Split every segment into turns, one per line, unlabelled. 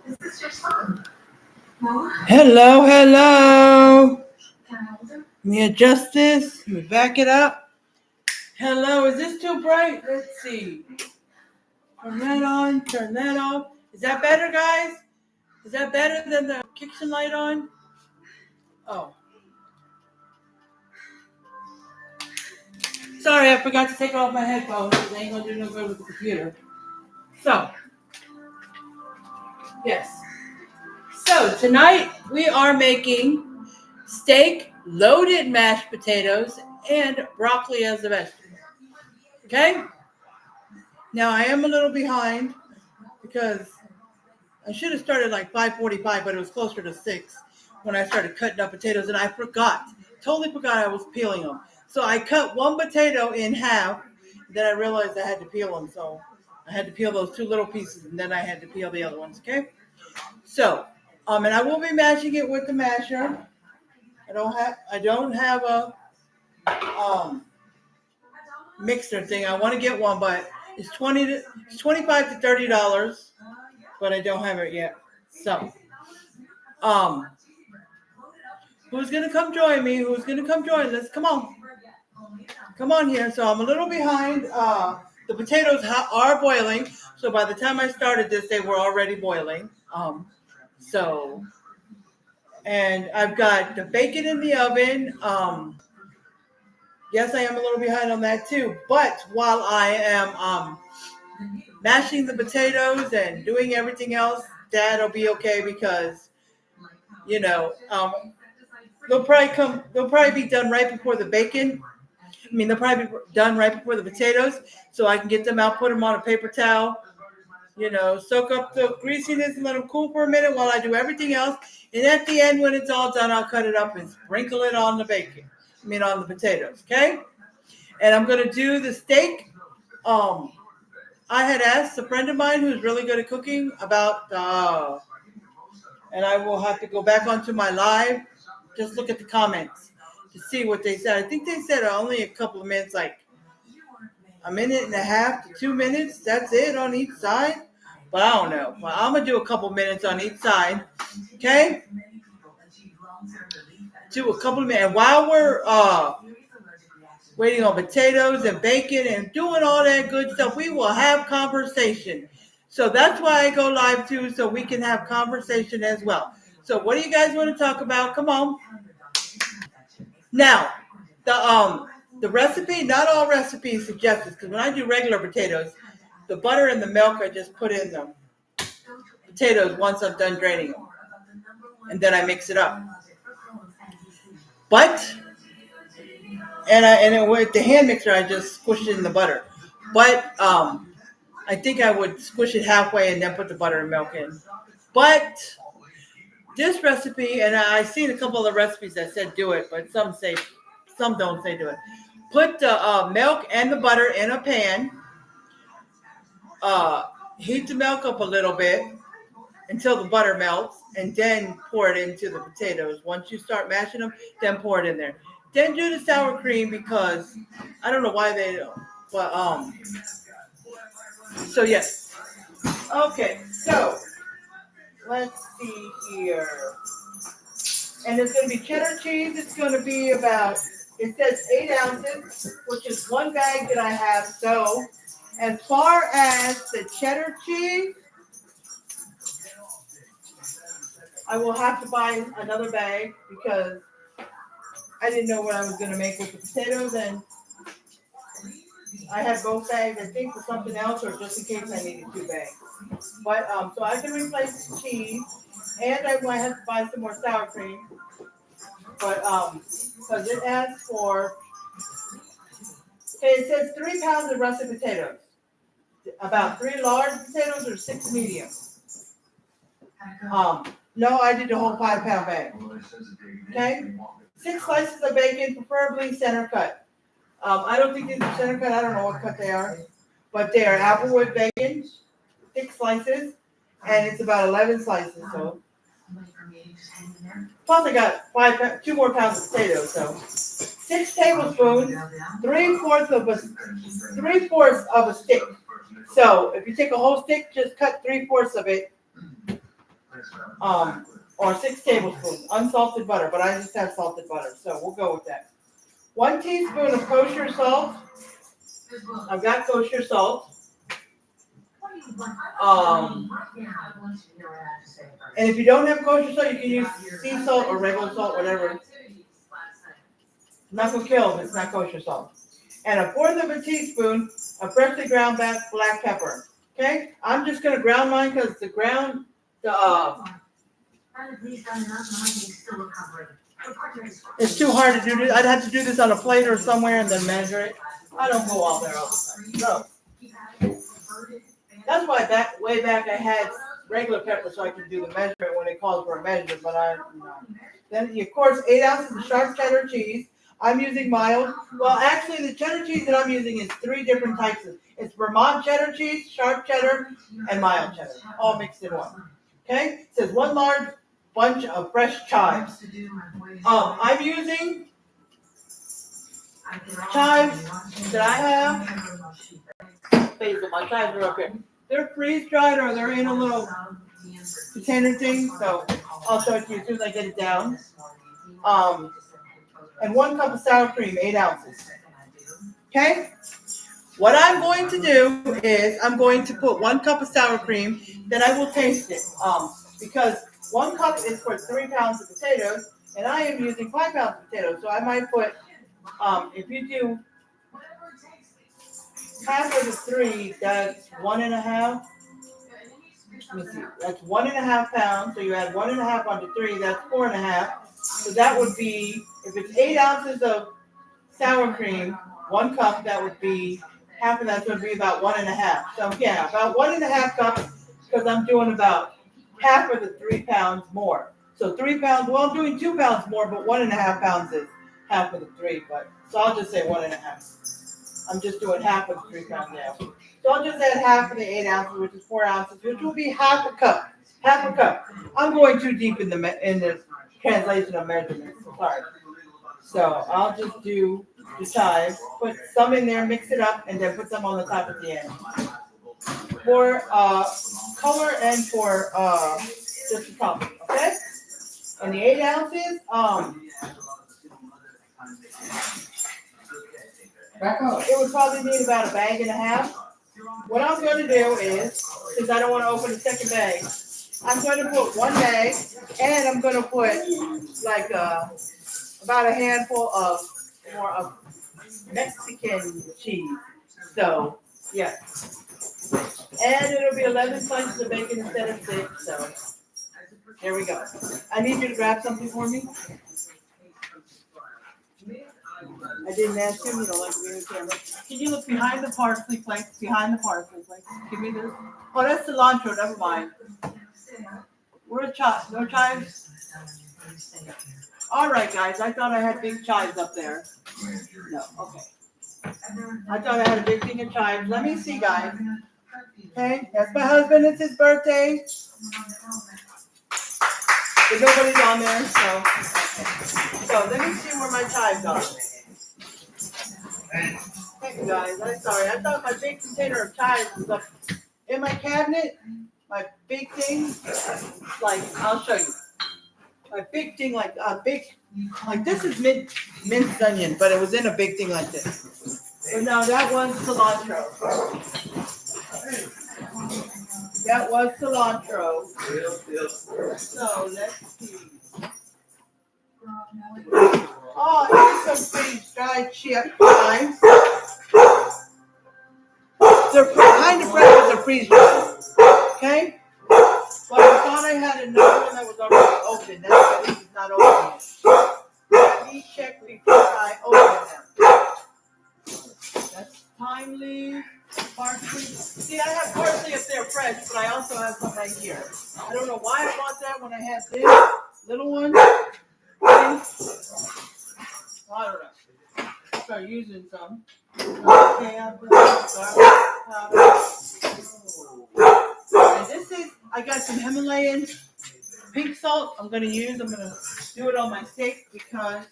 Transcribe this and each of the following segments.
Is this your son? No.
Hello. Let me adjust this. Let me back it up. Hello, is this too bright? Let's see. Turn that on, turn that off. Is that better, guys? Is that better than the kitchen light on? Oh. Sorry, I forgot to take off my headphones. I ain't gonna do no good with the computer. So, yes. So, tonight we are making steak, loaded mashed potatoes, and broccoli as a vegetable. Okay? Now, I am a little behind because I should have started like 5:45, but it was closer to 6 when I started cutting up potatoes, and I totally forgot I was peeling them. So I cut one potato in half, then I realized I had to peel them, so I had to peel those two little pieces, and then I had to peel the other ones, okay? So, and I will be mashing it with the masher. I don't have a mixer thing. I want to get one, but it's $25 to $30, but I don't have it yet. So, who's gonna come join me? Who's gonna come join us? Come on here. So I'm a little behind. The potatoes are boiling, so by the time I started this, they were already boiling. And I've got the bacon in the oven. Yes, I am a little behind on that too. But while I am mashing the potatoes and doing everything else, Dad'll be okay because they'll probably be done right before the bacon. They'll probably be done right before the potatoes, so I can get them out, put them on a paper towel, soak up the greasiness and let them cool for a minute while I do everything else. And at the end, when it's all done, I'll cut it up and sprinkle it on the on the potatoes, okay? And I'm going to do the steak. I had asked a friend of mine who's really good at cooking about, and I will have to go back onto my live, just look at the comments to see what they said. I think they said only a couple of minutes, like a minute and a half to 2 minutes. That's it on each side. But I don't know. Well, I'm going to do a couple minutes on each side. Okay? Do a couple of minutes. And while we're waiting on potatoes and bacon and doing all that good stuff, we will have conversation. So that's why I go live too, so we can have conversation as well. So what do you guys want to talk about? Come on. Now, the recipe, not all recipes suggested, because when I do regular potatoes, the butter and the milk I just put in the potatoes once I'm done draining them. And then I mix it up. But, and with the hand mixer, I just squish it in the butter. But I think I would squish it halfway and then put the butter and milk in. But this recipe, and I've seen a couple of recipes that said do it, but some don't say do it. Put the milk and the butter in a pan. Heat the milk up a little bit until the butter melts, and then pour it into the potatoes. Once you start mashing them, then pour it in there. Then do the sour cream because I don't know why they don't. But so yes. Okay, so let's see here. And it's going to be cheddar cheese. It's going to be about, it says 8 ounces, which is one bag that I have. So as far as the cheddar cheese, I will have to buy another bag because I didn't know what I was going to make with the potatoes. And I had both bags, I think, for something else or just in case I needed 2 bags. But so I can replace the cheese. And I might have to buy some more sour cream. But because it asks for, okay, it says 3 pounds of russet potatoes. About 3 large potatoes or 6 medium. No, I did the whole 5-pound bag. Okay, 6 slices of bacon, preferably center cut. I don't think these are center cut. I don't know what cut they are, but they are applewood bacon, 6 slices, and it's about 11 slices. So. Plus I got 2 more pounds of potatoes, so 6 tablespoons, 3/4 of a stick. So if you take a whole stick, just cut 3/4 of it or 6 tablespoons, unsalted butter, but I just have salted butter, so we'll go with that. 1 teaspoon of kosher salt. I've got kosher salt. And if you don't have kosher salt, you can use sea salt or regular salt, whatever. Not gonna kill if it's not kosher salt. And 1/4 of a teaspoon of freshly ground black pepper. Okay, I'm just gonna ground mine because it's too hard to do this. I'd have to do this on a plate or somewhere and then measure it. I don't go out there all the time. So that's why way back I had regular pepper so I could do the measurement when it calls for a measure, but Then of course 8 ounces of sharp cheddar cheese. I'm using mild. Well, actually the cheddar cheese that I'm using is 3 different types of. It's Vermont cheddar cheese, sharp cheddar, and mild cheddar, all mixed in one. Okay, it says 1 large bunch of fresh chives. I'm using chives that I have. Basil, my chives are up here. They're freeze dried or they're in a little container thing, so I'll show it to you as soon as I get it down. And 1 cup of sour cream, 8 ounces. Okay? What I'm going to do is I'm going to put 1 cup of sour cream, then I will taste it. Because 1 cup is for 3 pounds of potatoes, and I am using 5 pounds of potatoes. So I might put, if you do half of the 3, that's 1.5. Let me see. That's 1.5 pounds. So you add 1.5 onto 3, that's 4.5. So that would be, if it's 8 ounces of sour cream, 1 cup, that would be half of that's going to be about 1.5. So yeah, about 1.5 cups because I'm doing about half of the 3 pounds more. So 3 pounds, well, I'm doing 2 pounds more, but 1.5 pounds is half of the 3. But so I'll just say 1.5. I'm just doing half of the 3 pounds now. So I'll just add half of the 8 ounces, which is 4 ounces, which will be half a cup. Half a cup. I'm going too deep in the translation of measurements. Sorry. So I'll just do the chives, put some in there, mix it up, and then put some on the top at the end. For color and for just the top, okay? And the 8 ounces, it would probably need about 1.5 bags. What I'm going to do is, because I don't want to open a second bag, I'm going to put 1 bag, and I'm going to put like about a handful of more of Mexican cheese. So, yeah. And it'll be 11 slices of bacon instead of 6. So, there we go. I need you to grab something for me. I didn't ask you, you don't like to be in the camera. Can you look behind the parsley plate? Behind the parsley plate. Give me this. Oh, that's cilantro, never mind. Where's chives? No chives? All right, guys, I thought I had big chives up there. No, okay. I thought I had a big thing of chives. Let me see, guys. Okay, that's my husband. It's his birthday. But nobody's on there, so let me see where my chives are. Thank you, guys. I'm sorry. I thought my big container of chives was up in my cabinet. My big thing, like, I'll show you. My big thing, like this is minced onion, but it was in a big thing like this. But no, that was cilantro. That was cilantro. So let's see. Oh, here's some freeze-dried chives. They're kind of fresh, but they're freeze-dried. Okay? But I thought I had another one that was already open. That's why this is not open yet. Let me check before I open them. That's thyme leaf, parsley. See, I have parsley up there fresh, but I also have some right here. I don't know why I bought that when I had this little one. I don't know. I'll start using some. Okay, I'll put and this is, I got some Himalayan pink salt I'm going to use. I'm going to do it on my steak because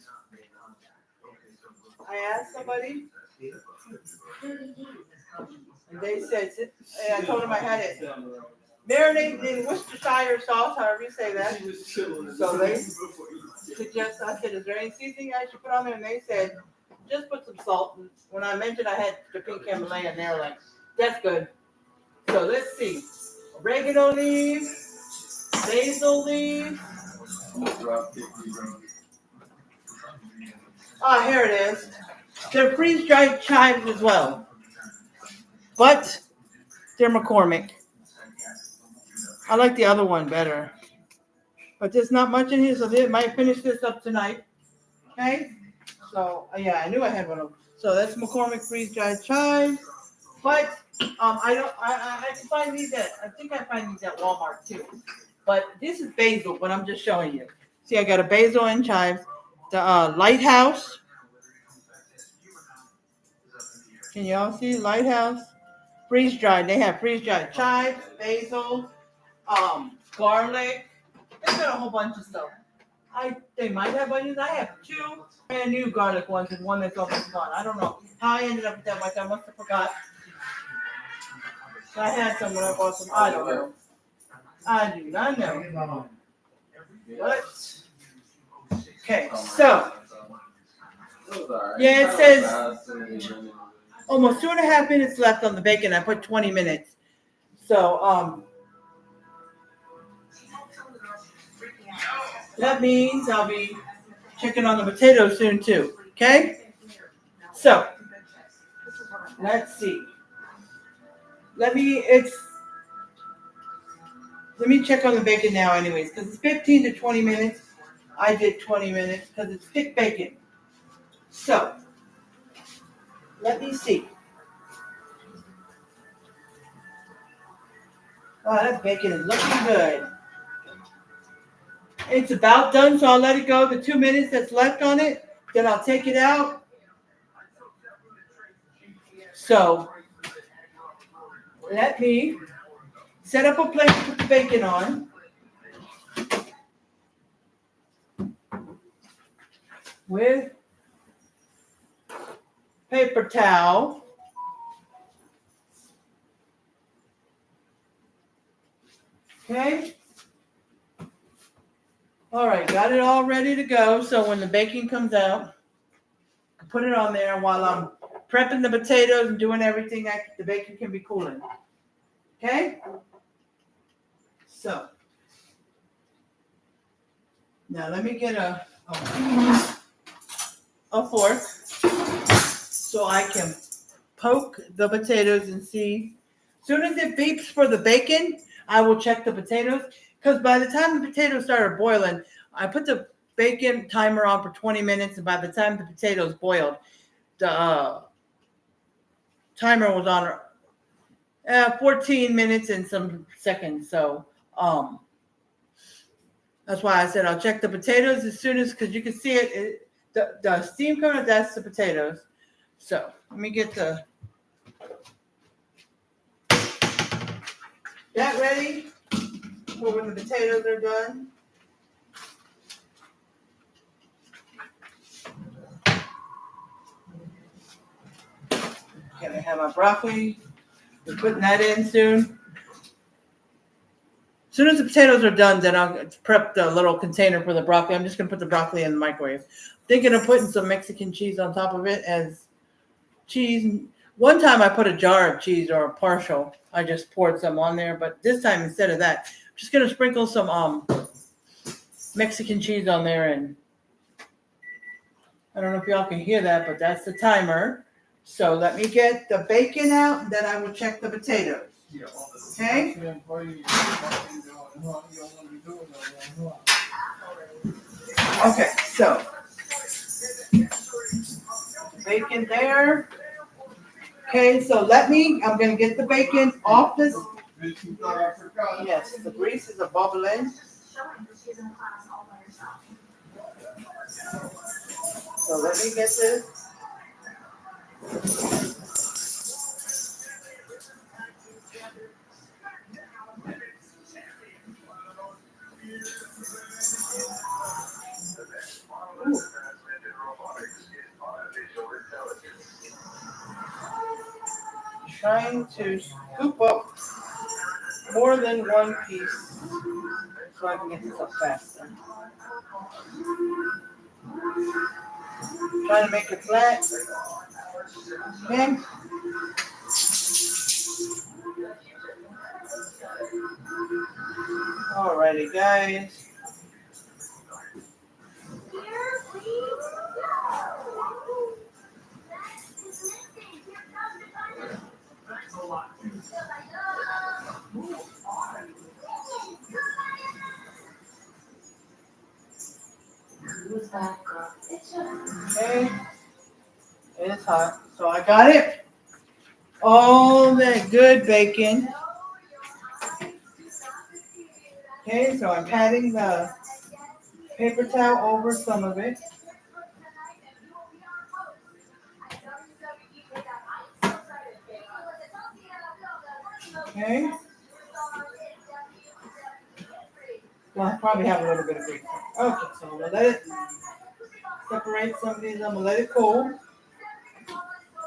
I asked somebody and they said, and I told them I had it marinated in Worcestershire sauce, however you say that. So they suggest, I said, is there any seasoning I should put on there? And they said, just put some salt. And when I mentioned I had the pink Himalayan, they're like, that's good. So let's see. Oregano leaves, basil leaves. Ah, here it is. They're freeze-dried chives as well. But they're McCormick. I like the other one better. But there's not much in here, so they might finish this up tonight. Okay? So, yeah, I knew I had one of them. So that's McCormick freeze-dried chives. But I can find these I think I find these at Walmart too. But this is basil, but I'm just showing you. See, I got a basil and chives. The Lighthouse. Can you all see Lighthouse? Freeze-dried. They have freeze-dried chives, basil, garlic. They've got a whole bunch of stuff. They might have onions. I have two brand new garlic ones and one that's almost gone. I don't know how I ended up with that much. I must have forgot. I had some when I bought some. I don't know. I do not know. What? Okay, so yeah, it says almost 2.5 minutes left on the bacon. I put 20 minutes. So that means I'll be checking on the potatoes soon too. Okay? So let's see. Let me check on the bacon now anyways, because it's 15 to 20 minutes. I did 20 minutes because it's thick bacon. So let me see. Oh, that bacon is looking good. It's about done, so I'll let it go. The 2 minutes that's left on it, then I'll take it out. So let me set up a plate to put the bacon on. With paper towel. Okay. All right, got it all ready to go. So when the bacon comes out, I put it on there while I'm prepping the potatoes and doing everything. The bacon can be cooling. Okay. So now let me get a fork so I can poke the potatoes and see. As soon as it beeps for the bacon, I will check the potatoes. Because by the time the potatoes started boiling, I put the bacon timer on for 20 minutes. And by the time the potatoes boiled, the timer was on 14 minutes and some seconds. So that's why I said I'll check the potatoes as soon as, because you can see it, the steam coming, that's the potatoes. So let me get that ready for when the potatoes are done. Okay, I have my broccoli. We're putting that in soon. As soon as the potatoes are done, then I'll prep the little container for the broccoli. I'm just going to put the broccoli in the microwave. Thinking of putting some Mexican cheese on top of it as cheese. One time I put a jar of cheese or a partial. I just poured some on there. But this time, instead of that, I'm just going to sprinkle some Mexican cheese on there. And I don't know if y'all can hear that, but that's the timer. So let me get the bacon out, and then I will check the potatoes. Okay? Okay, so bacon there. Okay, so I'm going to get the bacon off this. Yes, the grease is a bubbling. So let me get this. Ooh. Trying to scoop up more than one piece so I can get this up faster. Trying to make it flat. Okay. Alrighty, guys. Okay. It's hot. So I got it. All that good bacon. Okay, so I'm patting the paper towel over some of it. Okay. Well, I probably have a little bit of grease. Okay, so I'm gonna let it separate some of these. I'm gonna let it cool.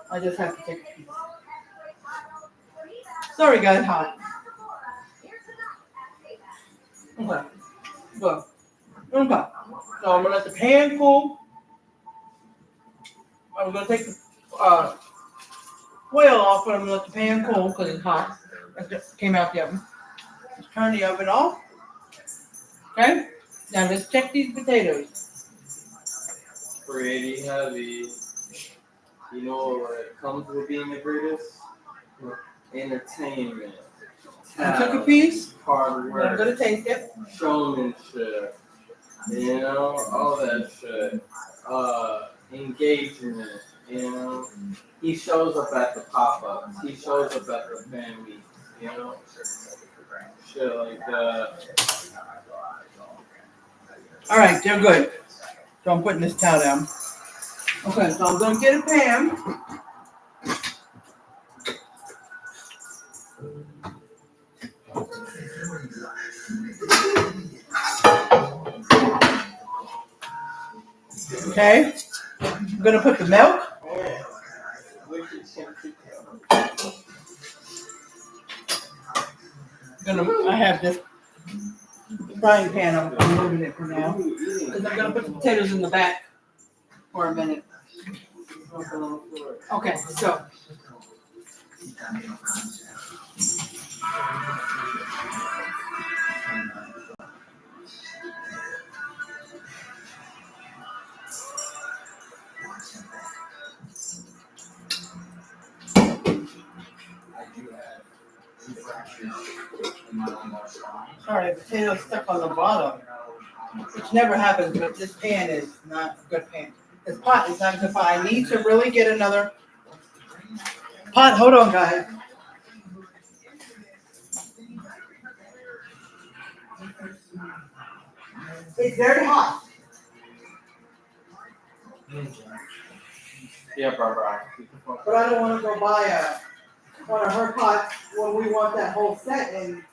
I just have to take a piece. Sorry, guys, hot. Okay. Good. Okay. So I'm gonna let the pan cool. I'm gonna take the oil off, but I'm gonna let the pan cool because it's hot. It just came out the oven. Let's turn the oven off. Okay. Now let's check these potatoes.
Pretty heavy. You know what comes with being the greatest? Entertainment.
I took a piece.
Hard work.
I'm gonna taste it.
Showmanship. You know, all that shit. Engagement. You know, he shows up at the pop-ups. He shows up at the fan meets. You know, shit like that.
All right, they're good. So I'm putting this towel down. Okay, so I'm gonna get a pan. Okay, I'm gonna put the milk. I have this frying pan. I'm moving it for now because I'm gonna put the potatoes in the back for a minute. Okay, so. Sorry, the potato's stuck on the bottom, which never happens, but this pan is not a good pan. This pot is not a good pot. I need to really get another pot. Hold on, guys. It's very hot.
Yeah, Barbara.
But I don't want to go buy one of her pots when we want that whole set. And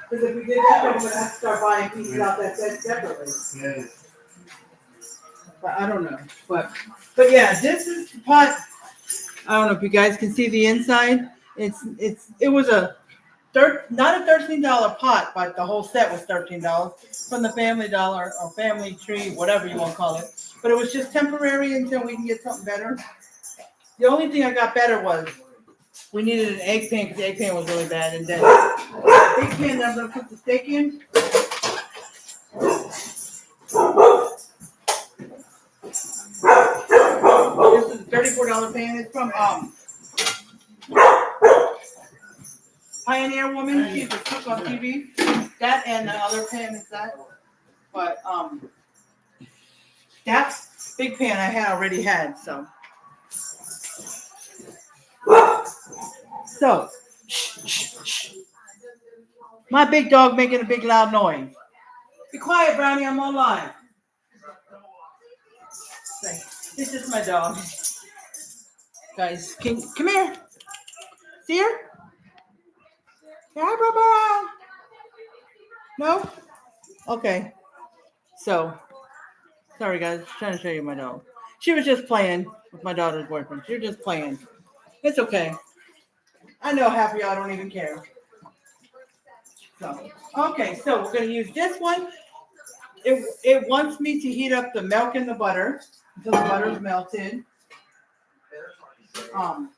because if we did that, we're going to have to start buying pieces out that set separately. But I don't know. But yeah, this is the pot. I don't know if you guys can see the inside. It was not a $13 pot, but the whole set was $13 from the Family Dollar or Family Tree, whatever you want to call it. But it was just temporary until we can get something better. The only thing I got better was we needed an egg pan because the egg pan was really bad. And then the big pan that I'm going to put the steak in. This is a $34 pan. It's from Pioneer Woman. She's a cook on TV. That and the other pan is that. But that big pan I already had. So, my big dog making a big loud noise. Be quiet, Brownie. I'm on live. This is my dog. Guys, come here. See her? Hi, Barbara. No? Okay. So, sorry, guys. Trying to show you my dog. She was just playing with my daughter's boyfriend. She was just playing. It's okay. I know half of y'all don't even care. Okay, so we're gonna use this one. It wants me to heat up the milk and the butter until the butter's melted. I'll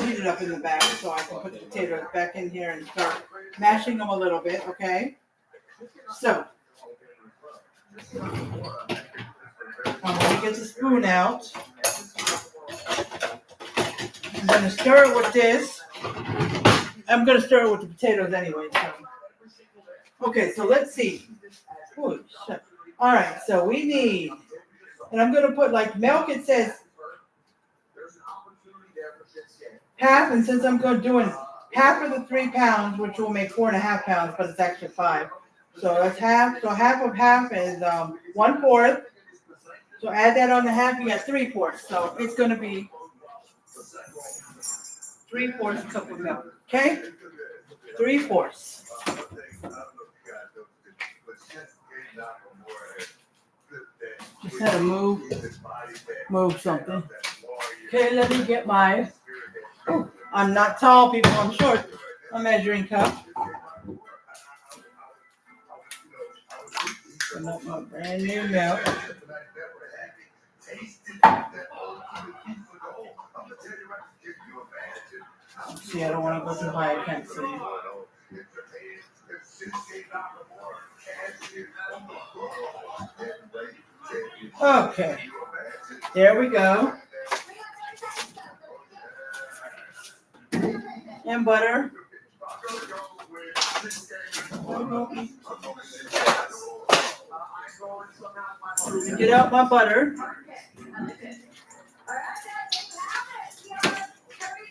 heat it up in the back so I can put the potatoes back in here and start mashing them a little bit, okay? So, I'm gonna get the spoon out. I'm gonna stir it with this. I'm gonna stir it with the potatoes anyway, so. Okay, so let's see. Ooh, shit. All right, so we need, and I'm gonna put like milk, it says half, and since I'm doing half of the 3 pounds, which will make 4.5 pounds, but it's actually 5. So that's half. So half of half is 1/4. So add that on the half, you got 3/4. So it's gonna be 3/4 cup of milk. Okay? 3/4. Just had to move something. Okay, let me get my. I'm not tall, people. I'm short. A measuring cup. And up my brand new milk. See, I don't want to go too high. I can't see. Okay. There we go. And butter. Get out my butter.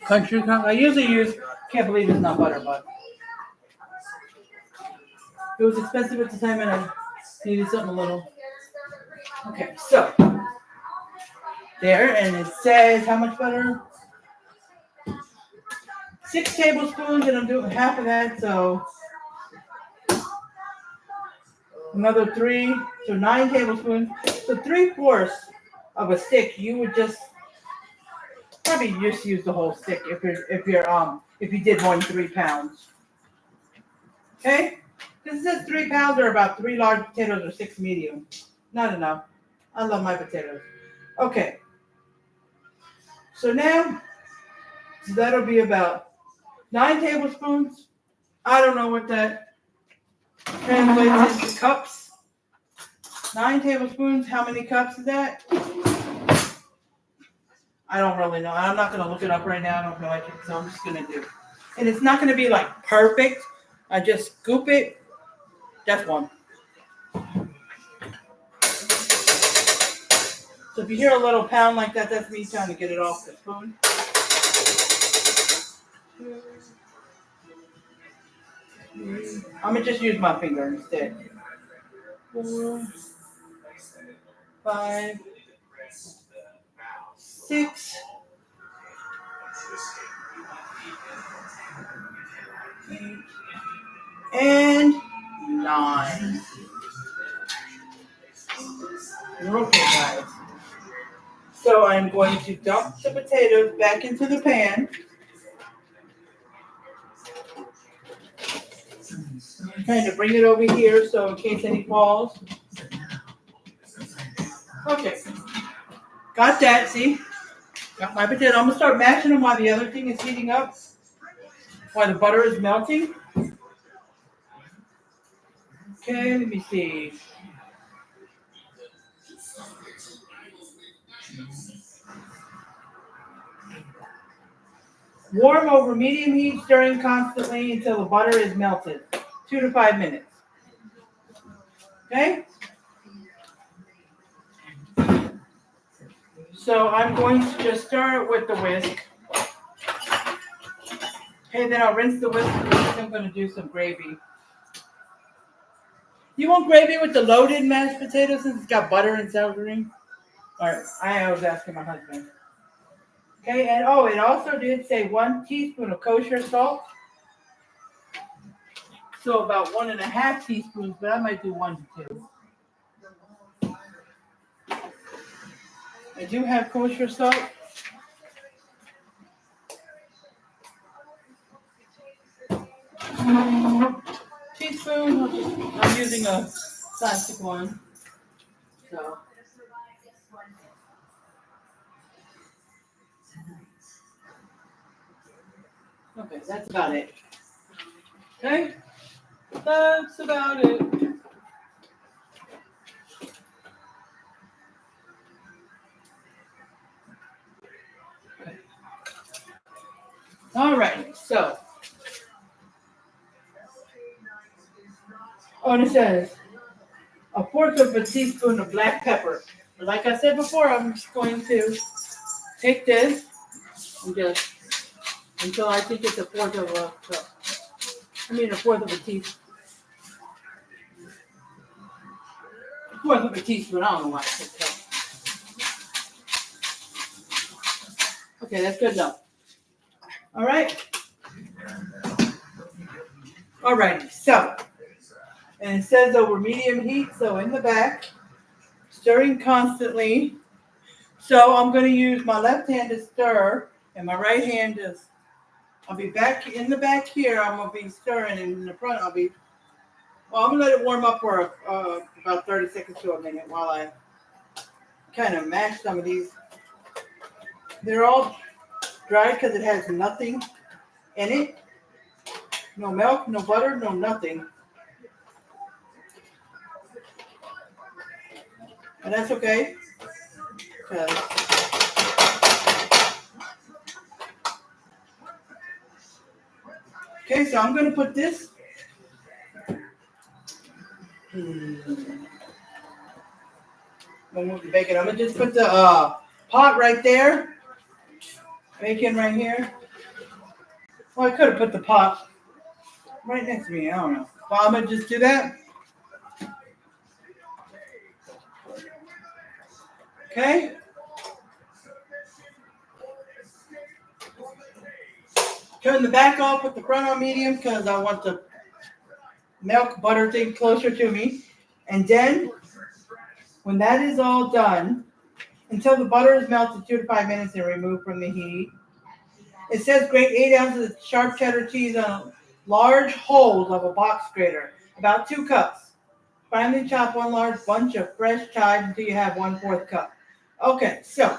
Country Crock. I usually use, can't believe it's not butter, but it was expensive at the time and I needed something a little. Okay, so there, and it says how much butter? 6 tablespoons, and I'm doing half of that, so another 3, so 9 tablespoons. So 3/4 of a stick, you would just probably just use the whole stick if you did more than 3 pounds. Okay? Because it says 3 pounds or about 3 large potatoes or 6 medium. Not enough. I love my potatoes. Okay. So now that'll be about 9 tablespoons. I don't know what that translates into cups. 9 tablespoons. How many cups is that? I don't really know. I'm not going to look it up right now. I don't feel like it, so I'm just going to do. And it's not going to be like perfect. I just scoop it. That's 1. So if you hear a little pound like that, that's me trying to get it off the spoon. I'm going to just use my finger instead. 4, 5, 6, 8, and 9. You're okay, guys. So I'm going to dump the potatoes back into the pan. Trying to bring it over here so in case any falls. Okay. Got that, see? Got my potato. I'm going to start mashing them while the other thing is heating up. While the butter is melting. Okay, let me see. Warm over medium heat, stirring constantly until the butter is melted. 2 to 5 minutes. Okay? So I'm going to just stir it with the whisk. Okay, then I'll rinse the whisk. I'm going to do some gravy. You want gravy with the loaded mashed potatoes since it's got butter and sour cream? All right, I was asking my husband. Okay, and it also did say 1 teaspoon of kosher salt. So about 1.5 teaspoons, but I might do 1 to 2. I do have kosher salt. teaspoon. I'm using a plastic one. So. Okay, that's about it. Okay? That's about it. Okay. All right, so. Oh, and it says a fourth of a teaspoon of black pepper. Like I said before, I'm just going to take this and just until I think it's a fourth of a cup. A fourth of a teaspoon. A fourth of a teaspoon. I don't know why I said cup. Okay, that's good enough. All right. All right. So, and it says over medium heat. So in the back, stirring constantly. So I'm going to use my left hand to stir, and my right hand is. I'll be back in the back here. I'm going to be stirring, and in the front, I'm going to let it warm up for about 30 seconds to a minute while I kind of mash some of these. They're all dry because it has nothing in it. No milk, no butter, no nothing. And that's okay. Okay, so I'm going to put this. I'll move the bacon. I'm going to just put the pot right there. Bacon right here. Well, I could have put the pot right next to me. I don't know. Well, I'm going to just do that. Okay. Turn the back off, put the front on medium because I want the milk butter thing closer to me. And then, when that is all done, until the butter is melted 2 to 5 minutes and removed from the heat. It says grate 8 ounces of sharp cheddar cheese on large holes of a box grater, about 2 cups. Finely chop 1 large bunch of fresh chives until you have 1/4 cup. Okay, so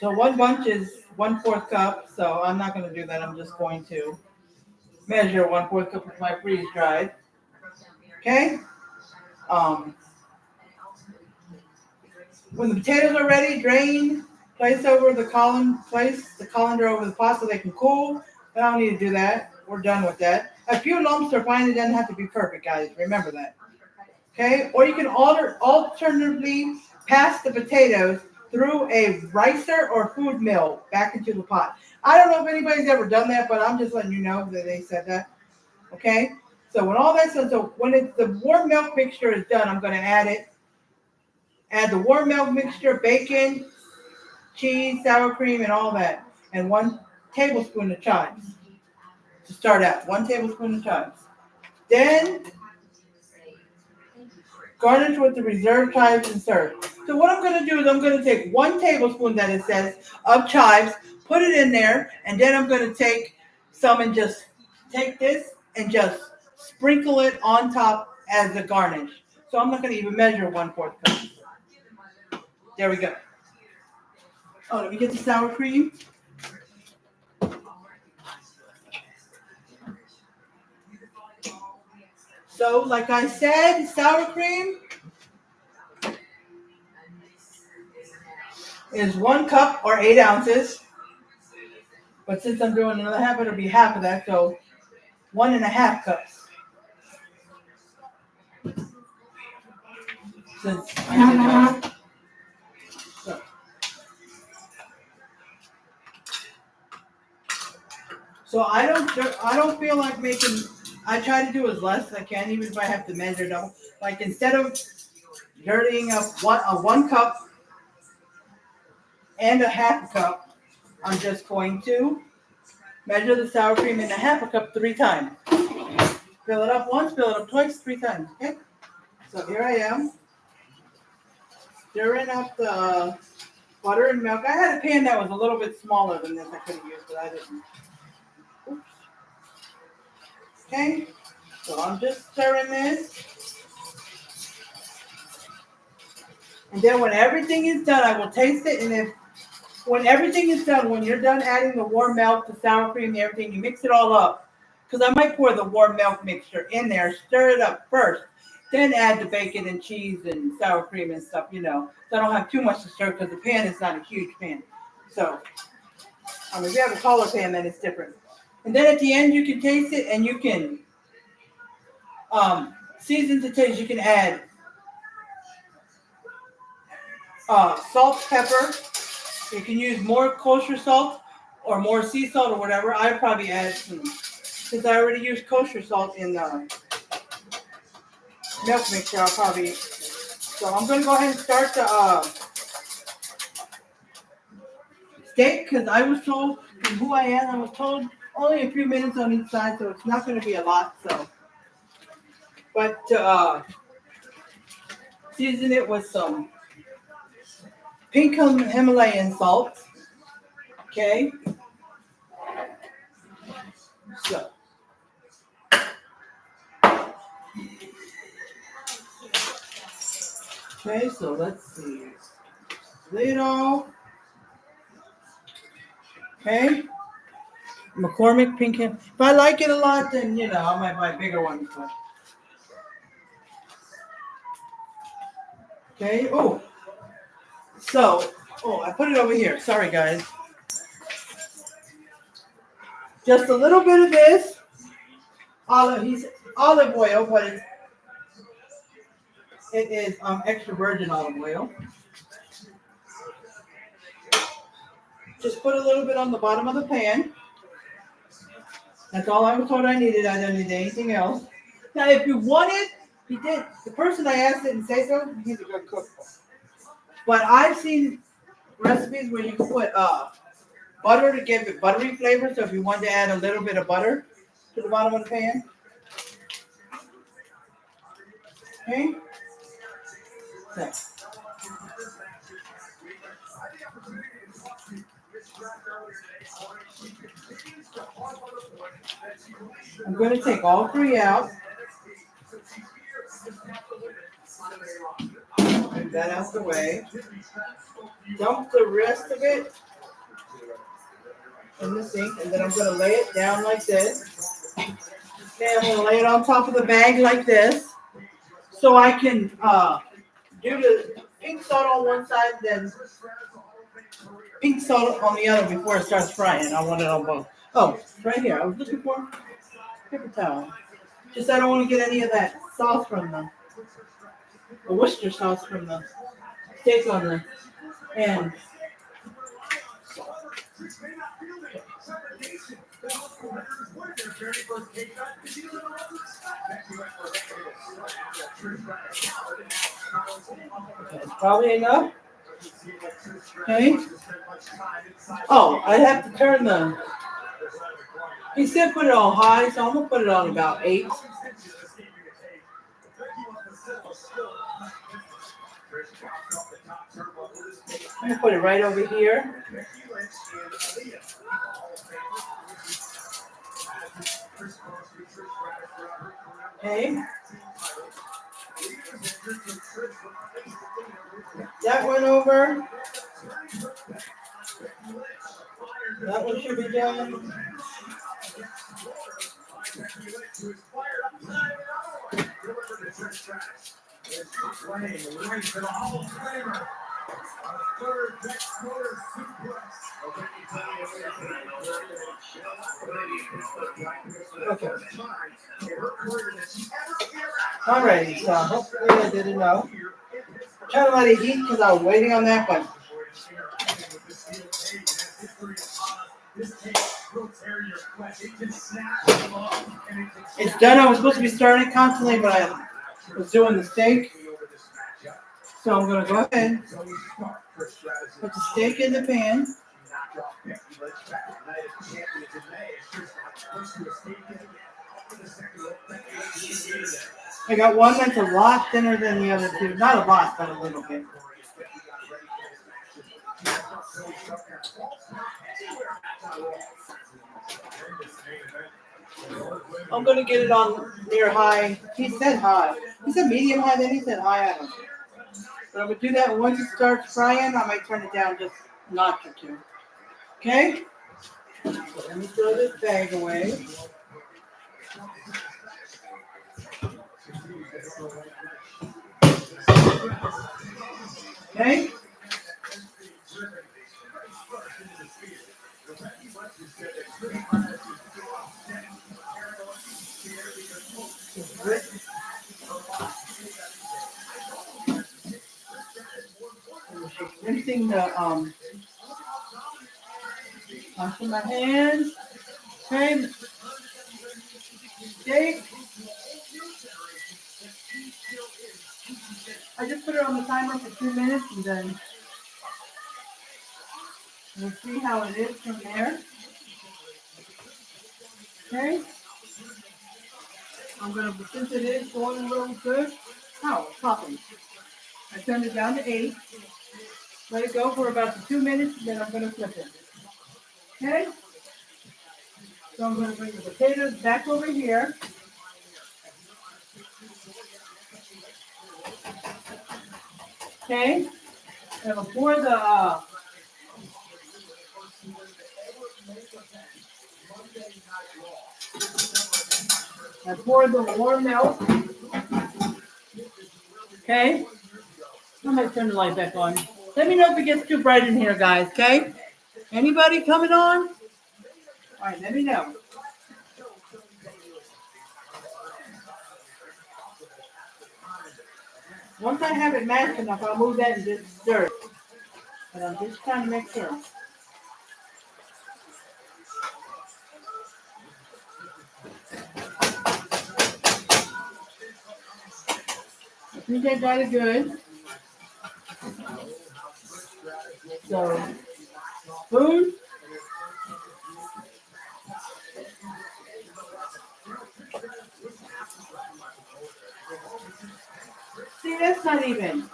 1 bunch is 1/4 cup, so I'm not going to do that. I'm just going to measure 1/4 cup with my freeze dried. Okay? When the potatoes are ready, drain, place the colander over the pot so they can cool. But I don't need to do that. We're done with that. A few lumps are fine. It doesn't have to be perfect, guys. Remember that. Okay? Or you can alternatively pass the potatoes through a ricer or food mill back into the pot. I don't know if anybody's ever done that, but I'm just letting you know that they said that. Okay? So when all that's done, so when the warm milk mixture is done, I'm going to add it. Add the warm milk mixture, bacon, cheese, sour cream, and all that. And 1 tablespoon of chives. To start out, 1 tablespoon of chives. Then garnish with the reserved chives and serve. So what I'm going to do is I'm going to take 1 tablespoon that it says of chives, put it in there, and then I'm going to take some and just take this and just sprinkle it on top as a garnish. So I'm not going to even measure 1/4 cup. There we go. Oh, let me get the sour cream. So, like I said, sour cream is 1 cup or 8 ounces. But since I'm doing another half, it'll be half of that. So 1.5 cups. Since I did that. So I don't feel like making. I try to do as less as I can, even if I have to measure double. Like instead of dirtying up a 1 cup and a 1/2 cup, I'm just going to measure the sour cream in a 1/2 cup 3 times. Fill it up once, fill it up twice, 3 times. Okay. So here I am, stirring up the butter and milk. I had a pan that was a little bit smaller than this. I could have used, but I didn't. Oops. Okay. So I'm just stirring this. And then when everything is done, I will taste it. And if when everything is done, when you're done adding the warm milk, the sour cream, and everything, you mix it all up. Because I might pour the warm milk mixture in there, stir it up first, then add the bacon and cheese and sour cream and stuff, you know. So I don't have too much to stir because the pan is not a huge pan. So, if you have a taller pan, then it's different. And then at the end, you can taste it and you can season to taste. You can add salt, pepper. You can use more kosher salt or more sea salt or whatever. I probably add some, since I already used kosher salt in the milk mixture. I'll probably. So I'm going to go ahead and start the steak because I was told from who I am. I was told only a few minutes on each side, so it's not going to be a lot. So, but season it with some pink Himalayan salt. Okay. So. Okay, so let's see. Little. Okay. McCormick pink. If I like it a lot, then I might buy bigger ones. But. Okay. Oh. So. Oh, I put it over here. Sorry, guys. Just a little bit of this. Olive oil, but it is extra virgin olive oil. Just put a little bit on the bottom of the pan. That's all I was told I needed. I don't need anything else. Now, if you want it, he did. The person I asked didn't say so. He's a good cook. But I've seen recipes where you can put butter to give it buttery flavor. So if you want to add a little bit of butter to the bottom of the pan. Okay. So. I'm going to take all three out. Move that out the way. Dump the rest of it in the sink, and then I'm going to lay it down like this. Okay, I'm going to lay it on top of the bag like this, so I can do the pink salt on one side, then pink salt on the other before it starts frying. I want it on both. Oh, right here. I was looking for paper towel. Just I don't want to get any of that sauce from the Worcester sauce from the steak on the end. Okay, probably enough. Okay. Oh, I have to turn the. He said put it on high, so I'm gonna put it on about 8. I'm gonna put it right over here. Okay. That went over. That one should be done. Okay. Alrighty, so hopefully I did enough. I'm trying to let it heat because I was waiting on that one. It's done. I was supposed to be stirring it constantly, but I was doing the steak. So I'm going to go ahead, put the steak in the pan. I got one that's a lot thinner than the other two. Not a lot, but a little bit. I'm going to get it on near high. He said high. He said medium high, then he said high. I don't know. But I'm gonna do that once it starts frying. I might turn it down just a notch or two. Okay? So let me throw this bag away. Okay? Rinsing the washing my hands. Okay. Steak. I just put it on the timer for 2 minutes and then we'll see how it is from there. Okay. I'm gonna, since it is going a little good. Oh, it's popping. I turned it down to 8. Let it go for about 2 minutes and then I'm gonna flip it. Okay. So I'm gonna bring the potatoes back over here. Okay. And before the I pour the warm milk. Okay. I'm gonna turn the light back on. Let me know if it gets too bright in here, guys. Okay. Anybody coming on? All right. Let me know. Once I have it masked enough, I'll move that and just stir it. But I'm just trying to make sure. I think I got it good. So, spoon. See, that's not even.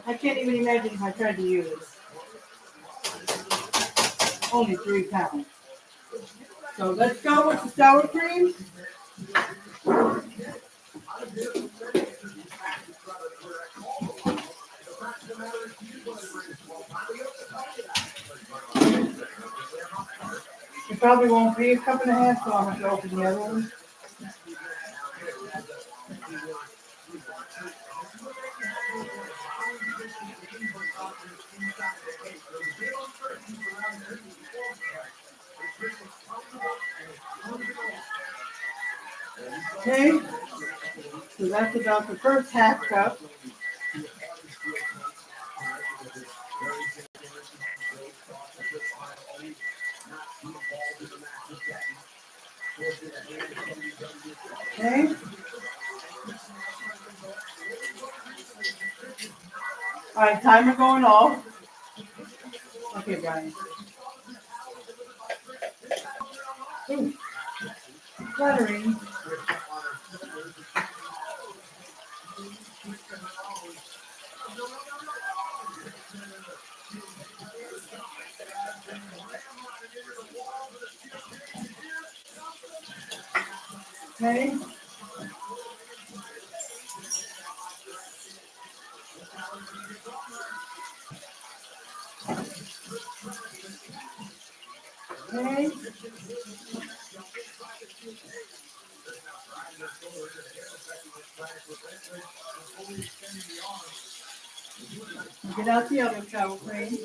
I can't even imagine if I tried to use only 3 pounds. So let's go with the sour cream. It probably won't be a cup and a half, so I'm going to open the other one. Okay, so that's about the first half cup. Okay. All right, timer going off. Okay, Brian. Ooh, fluttering. Okay. Okay. Get out the other sour cream.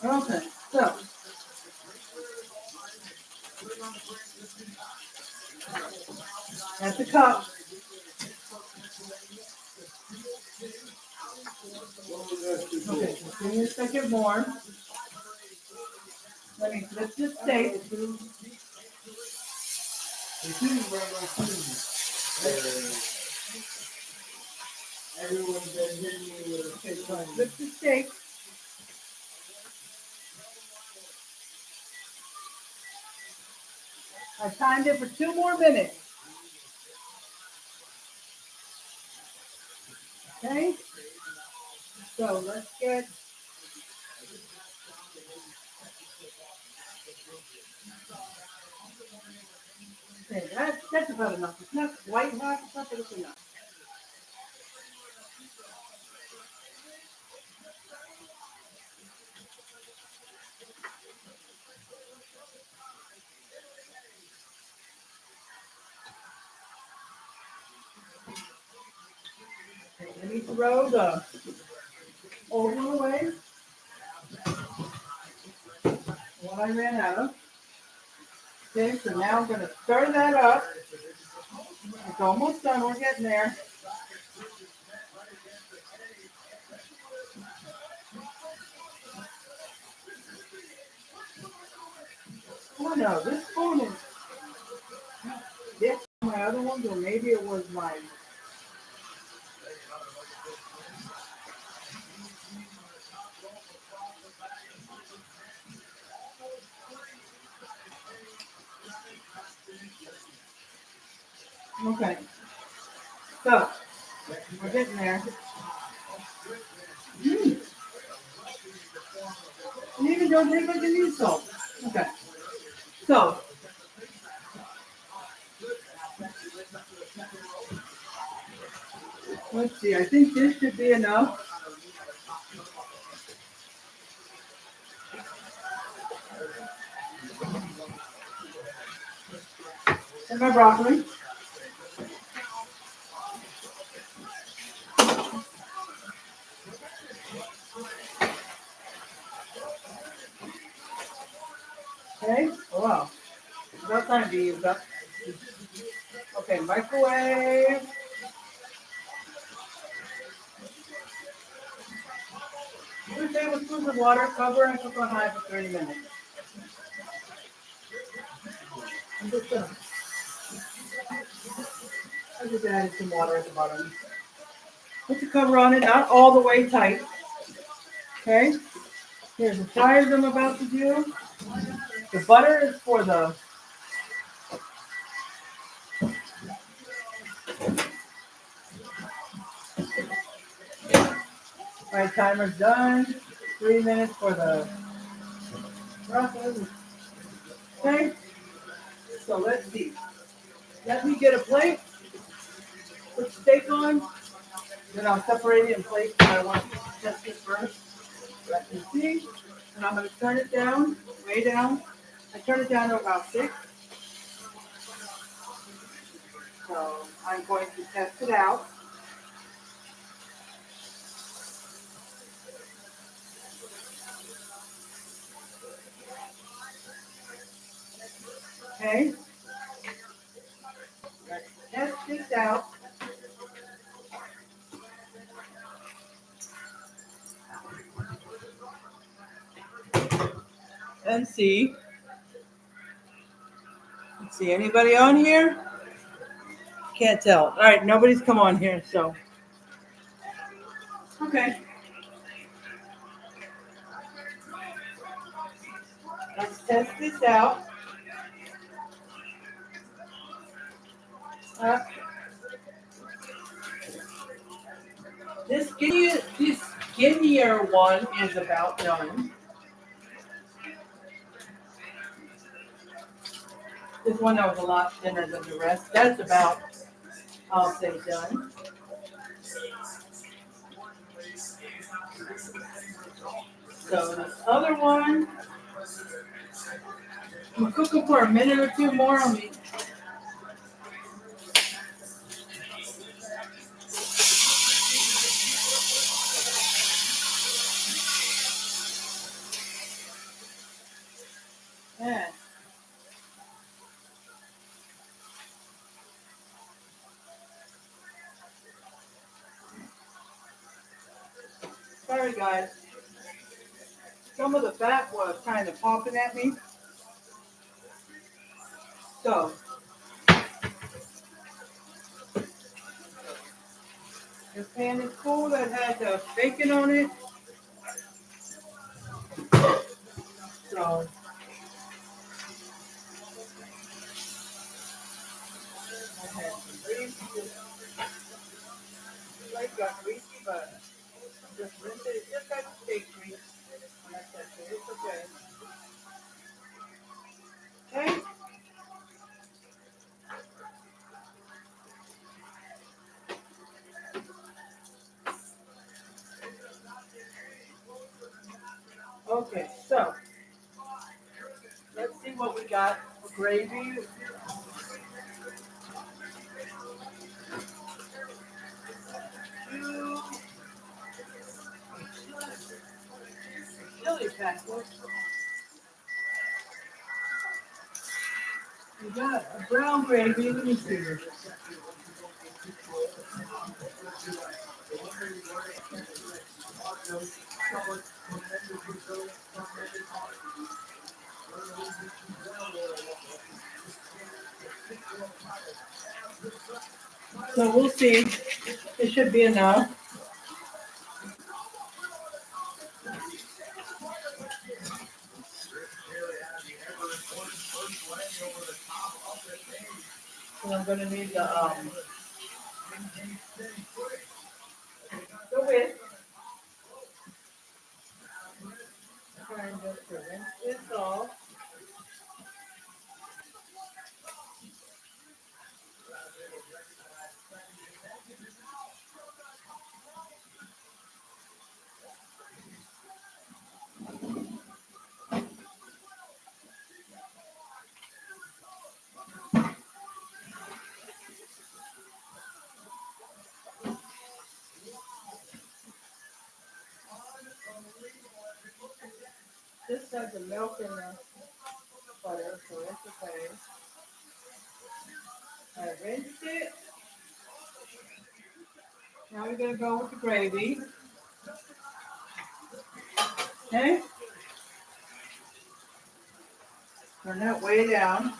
Okay, so that's a cup. Okay, just give me a second more. Let me flip this steak. The students were my students. Everyone's been hitting me with a cake line. Flip the steak. I timed it for 2 more minutes. Okay? So let's get. Okay, that's about enough. It's not quite hot, but it's enough. Okay, let me throw the oven away. What I ran out of. Okay, so now I'm going to stir that up. It's almost done. We're getting there. Oh no, this spoon is. This my other one, or maybe it was mine. Okay. So, we're getting there. You even don't taste like you need salt. Okay. So, let's see. I think this should be enough. And my broccoli. Okay. Oh, wow. What time do you use up? Okay, microwave. Two tablespoons of water, cover and cook on high for 30 minutes. I'm just gonna. I just added some water at the bottom. Put the cover on it, not all the way tight. Okay. Here's the fries I'm about to do. The butter is for the. All right, timer's done. 3 minutes for the broccoli. Okay. So let's see. Let me get a plate. Put the steak on. Then I'll separate it in plates. I want to test it first. Let me see. And I'm going to turn it down, way down. I turn it down to about 6. So I'm going to test it out. Okay. Let's test this out. And see. Let's see, anybody on here? Can't tell. All right, nobody's come on here, so. Okay. Let's test this out. This skinnier one is about done. This one that was a lot thinner than the rest. That's about, I'll say, done. So this other one, I'm gonna cook them for a minute or two more on the. Yeah. Sorry guys. Some of the fat was kind of popping at me. So The pan is cool that has bacon on it. So I had some grease. Like greasy, but just rinse it. It's just like steak grease. And that's it. It's okay. Okay. Okay, so let's see what we got for gravy. Two chili peppers. We got a brown gravy. Let me see. So we'll see. It should be enough. So I'm going to need the whisk. Trying just to rinse this off. This has the milk and the butter, so it's okay. I rinsed it. Now we're going to go with the gravy. Okay. Turn that way down.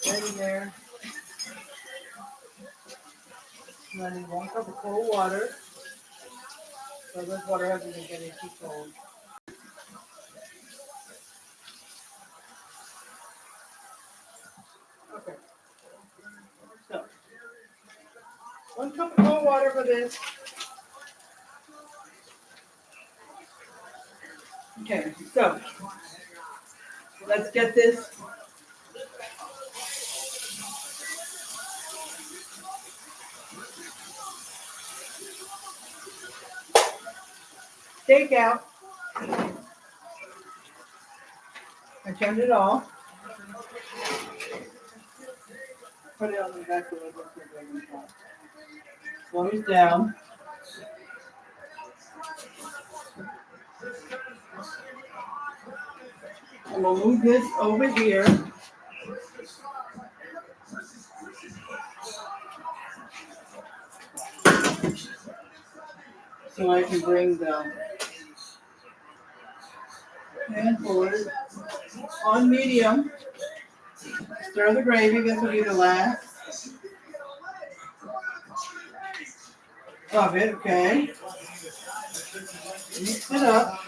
Right in there. And I need 1 cup of cold water. So this water hasn't been getting too cold. Okay. So 1 cup of cold water for this. Okay, so let's get this. Steak out. I turned it off. Put it on the back of the close down. And we'll move this over here. So I can bring the pan forward on medium. Stir the gravy. This will be the last of it, okay? Mix it up.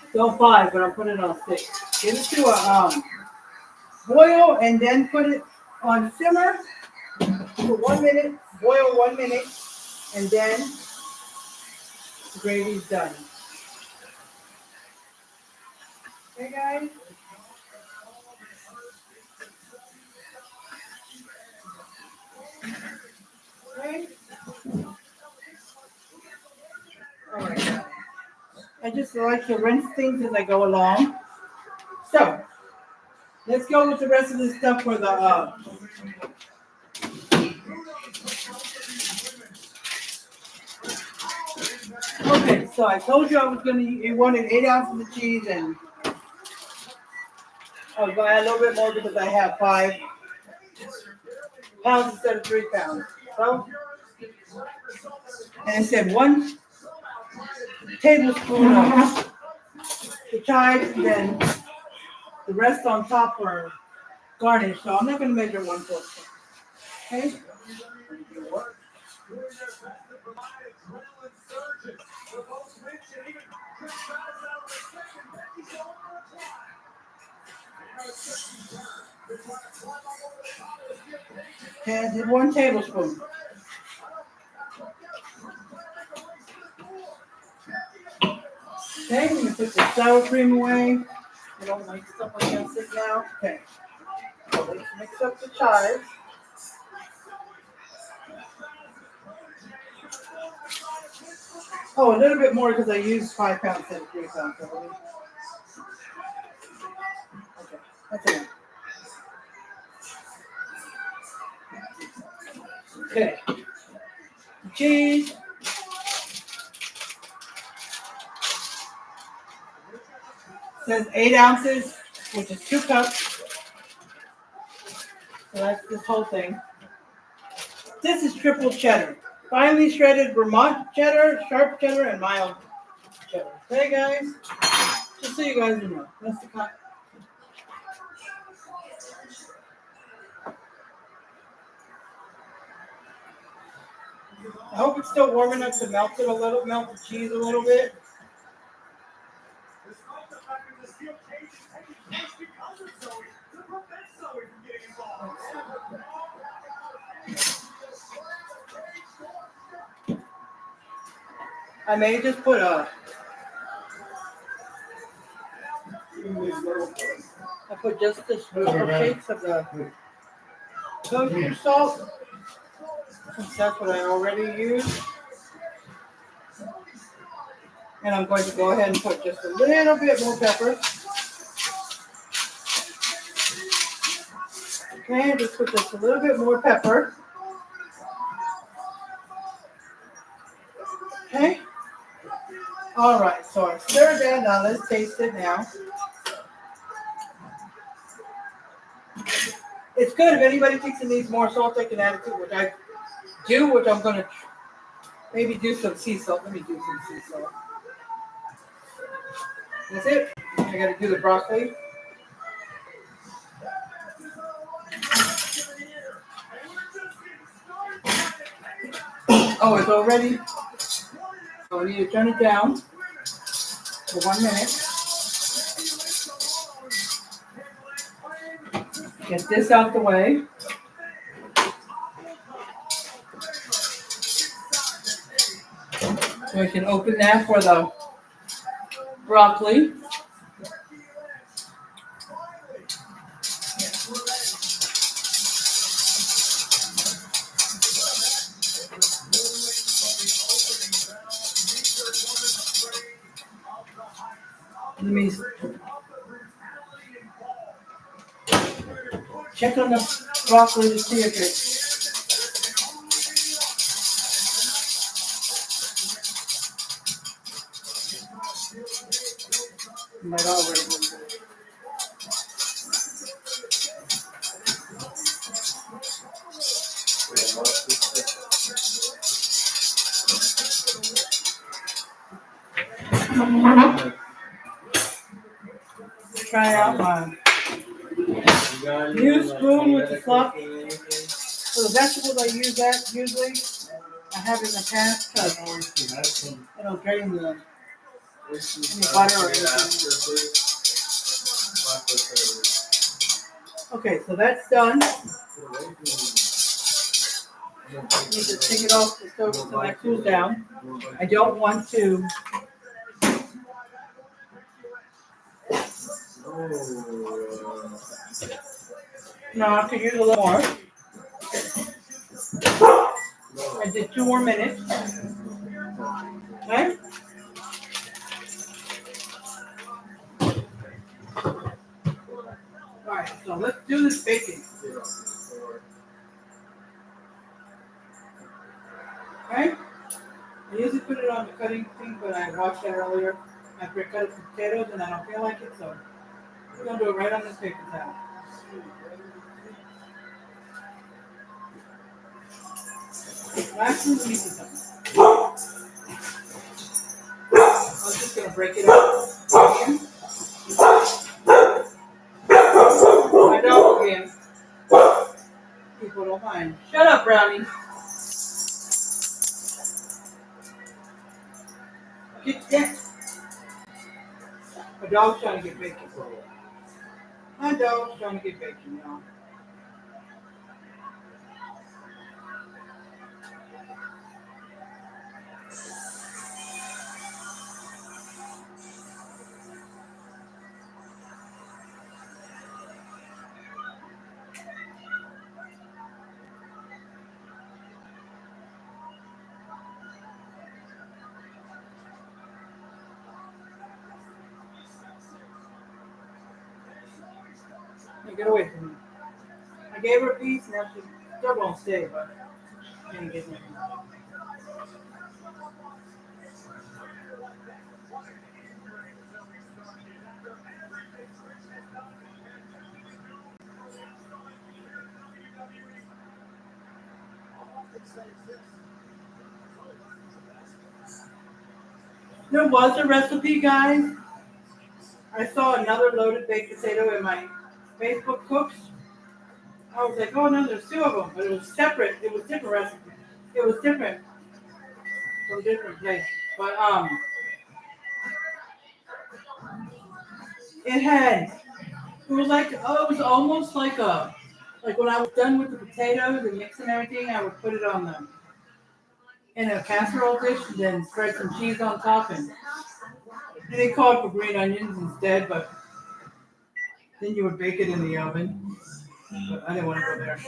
Still 5, but I'm putting it on 6. Get it to a boil and then put it on simmer for 1 minute. Boil 1 minute, and then the gravy's done. Okay, guys. Okay. All right. I just like to rinse things as I go along. So let's go with the rest of this stuff for the okay, So I told you I was gonna. You wanted 8 ounces of cheese, and I was gonna add a little bit more because I have 5 pounds instead of 3 pounds. So, and I said 1 tablespoon of the chives, and then the rest on top for garnish. So I'm not gonna measure 1 tablespoon. Okay. Okay, I did 1 tablespoon. Okay, I'm gonna put the sour cream away. I don't like stuff like that sit now. Okay. So let's mix up the chives. Oh, a little bit more because I used 5 pounds instead of 3 pounds. Okay, that's enough. Okay. Cheese. Says 8 ounces, which is 2 cups. So that's this whole thing. This is triple cheddar. Finely shredded Vermont cheddar, sharp cheddar, and mild cheddar. Okay, guys? Just so you guys know. That's the kind. I hope it's still warm enough to melt it a little, melt the cheese a little bit. I may just put I put just the shakes of the kosher salt, since that's what I already used. And I'm going to go ahead and put just a little bit more pepper. Okay, just put just a little bit more pepper. Okay. All right, so I stirred that. Now let's taste it now. It's good if anybody thinks it needs more salt, they can add it to, which I do, which I'm going to maybe do some sea salt. Let me do some sea salt. That's it. I got to do the broccoli. Oh, it's already. So I need to turn it down for 1 minute. Get this out the way. So I can open that for the broccoli. Let me check on the broccoli to see if it's might already be good. Try out my new spoon with the fluff. For the vegetables, I use that usually. I have in the past because it'll drain the any butter or anything. Okay, so that's done. You just take it off the stove until that cools down. I don't want to. No, I could use a little more. I did 2 more minutes. Okay. All right, so let's do this baking. Okay. I usually put it on the cutting thing, but I washed it earlier after I cut up the potatoes and I don't feel like it, so we're gonna do it right on this paper towel. Actually, let me do something. I'm just gonna break it up again. My dog again. People don't mind. Shut up, Brownie. Get that. My dog's trying to get bacon. My dog's trying to get bacon, y'all. Now get away from me. I gave her a piece, now she's still gonna stay, but she ain't getting it. There was a recipe, guys. I saw another loaded baked potato in my Facebook cooks. I was like, oh no, there's two of them, but it was separate. It was different recipe. It was different from different places. But it was like, oh, it was almost like when I was done with the potatoes and mixing everything, I would put it on them in a casserole dish and then spread some cheese on top and they called for green onions instead, but then you would bake it in the oven. But I didn't want to go there.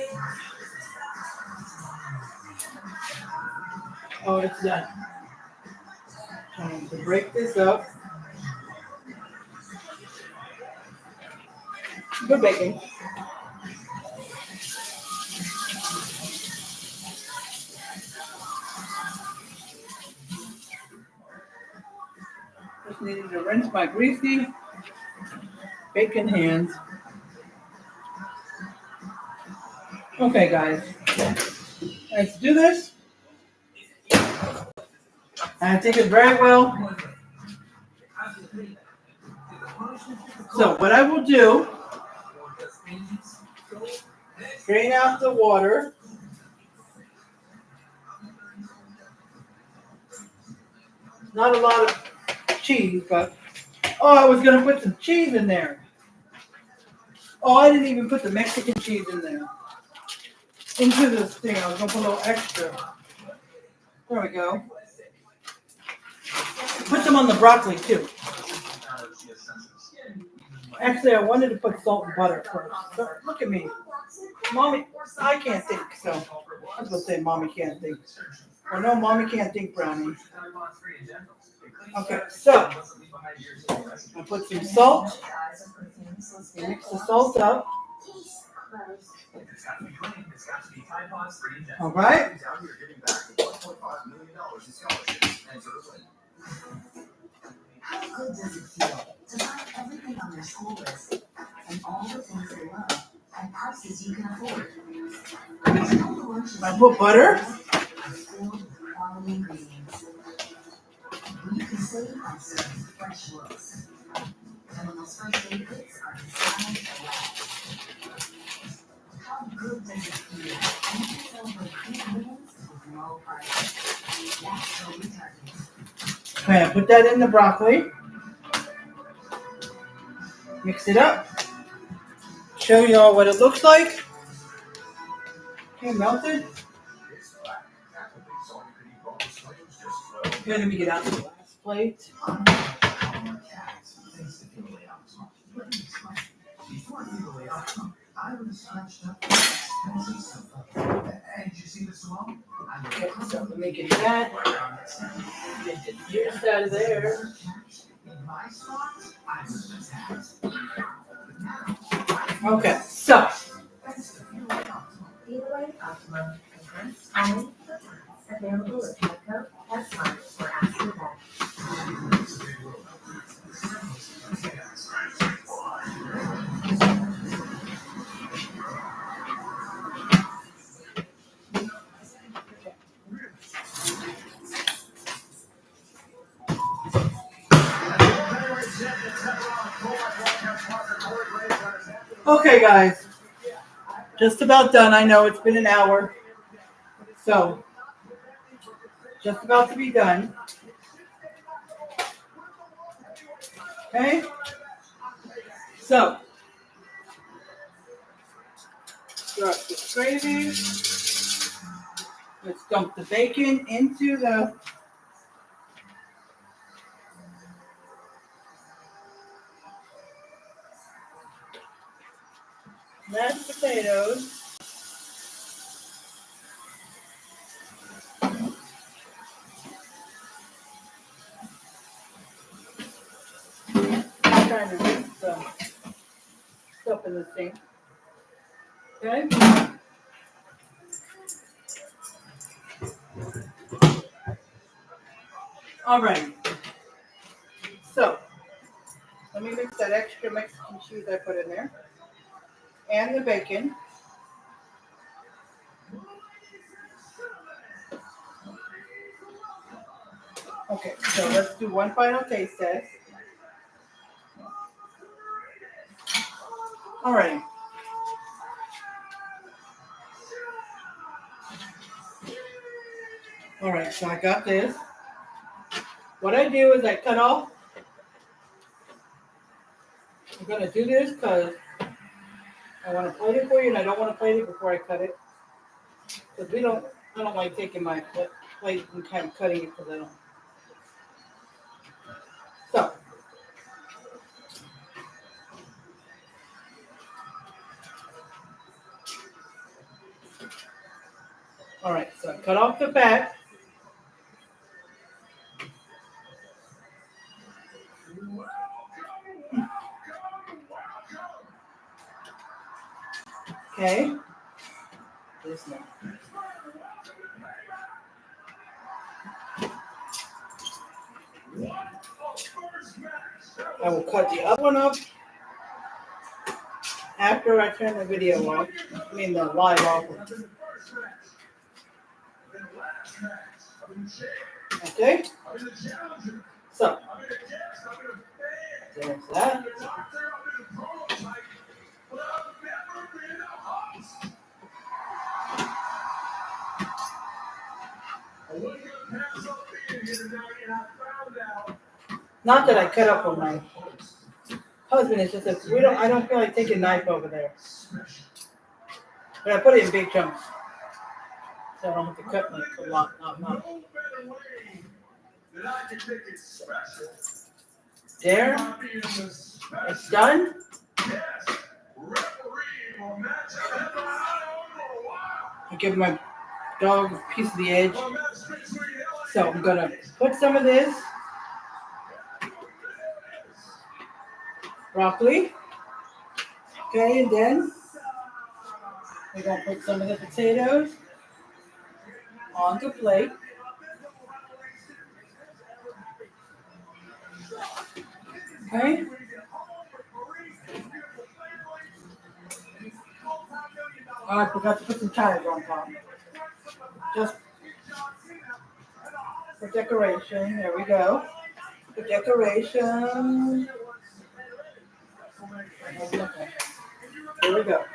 Oh, it's done. Trying to break this up. Good baking. Just needed to rinse my greasy bacon hands. Okay, guys. Let's do this. I think it very well. So what I will do, drain out the water. Not a lot of cheese, but I was gonna put some cheese in there. Oh, I didn't even put the Mexican cheese in there. Into this thing, I was gonna put a little extra. There we go. Put some on the broccoli too. Actually, I wanted to put salt and butter first. But look at me. Mommy, I can't think, so I was gonna say mommy can't think. Or no, mommy can't think, Brownie. Okay, so I put some salt. Mix the salt up. All right.
How good does it feel to find everything on your school list and all the things they love at prices you can afford?
I put butter.
Filled with quality ingredients. You can save on certain fresh looks. And when those fresh baked are designed to last. How good does it feel? And you can celebrate big wins with low prices. That's so retargeting.
Okay, I put that in the broccoli. Mix it up. Show you all what it looks like. Okay, melted. Okay, let me get out the last plate. Okay, so let me get that. Get the juice out of there. Okay, so.
Available at Petco, PetSmart,
Okay, guys, just about done. I know it's been an hour, so just about to be done. Okay, so start the gravy. Let's dump the bacon into the mashed potatoes. I'm trying to mix the stuff in the sink. Okay. All right. So let me mix that extra Mexican cheese I put in there and the bacon. Okay, so let's do one final taste test. All right. All right, so I got this. What I do is I cut off. I'm gonna do this because I want to plate it for you, and I don't want to plate it before I cut it. Because I don't like taking my plate and kind of cutting it because I don't. So, all right, so I cut off the back. Okay. This one. I will cut the other one up after I turn the video off. I mean the live off. Okay. So there's that. Not that I cut up on my husband, it's just that I don't feel like taking a knife over there. But I put it in big chunks. So I don't have to cut like a lot, not much. There. It's done. I give my dog a piece of the edge. So I'm gonna put some of this broccoli. Okay, and then we're gonna put some of the potatoes on the plate. Okay. Oh, I forgot to put some chives on top. Just for decoration. There we go. For decoration. Okay. Here we go.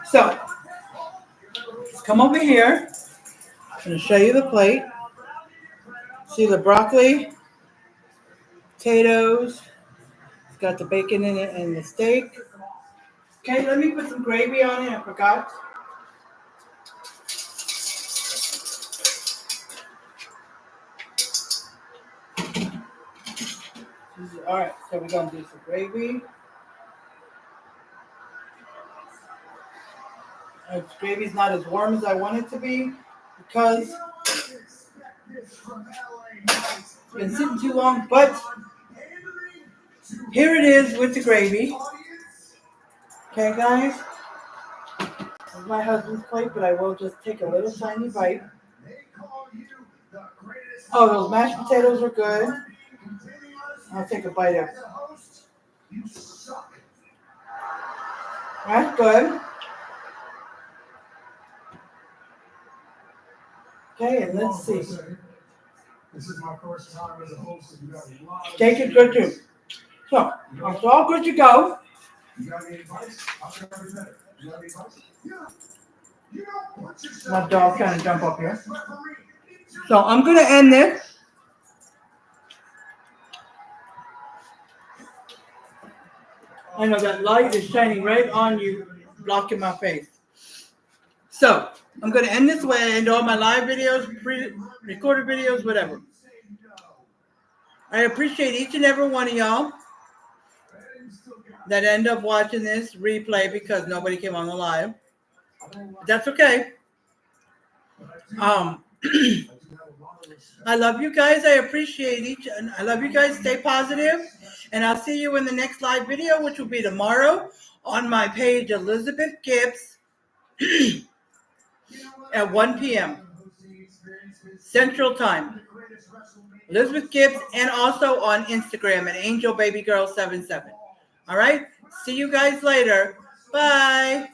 So, let's come over here. I'm going to show you the plate. See the broccoli, potatoes. It's got the bacon in it and the steak. Okay, let me put some gravy on it. I forgot. All right, so we're going to do some gravy. The gravy's not as warm as I want it to be because it's been sitting too long, but here it is with the gravy. Okay, guys? This is my husband's plate, but I will just take a little tiny bite. Oh, those mashed potatoes are good. I'll take a bite of it. That's good. Okay, and let's see.
This is my first time as a host, and you got a lot of
Take it good too. So, it's all good to go.
You got any advice? I'll try to be better. You got any advice? Yeah. You don't put yourself.
My dog trying to jump up here. So I'm gonna end this. I know that light is shining right on you, blocking my face. So I'm gonna end this way. End all my live videos, pre-recorded videos, whatever. I appreciate each and every one of y'all that end up watching this replay because nobody came on the live. That's okay. I love you guys. I appreciate each. I love you guys. Stay positive, and I'll see you in the next live video, which will be tomorrow on my page, Elizabeth Gibbs, at 1 p.m. Central Time. Elizabeth Gibbs, and also on Instagram at AngelBabyGirl77. All right. See you guys later. Bye.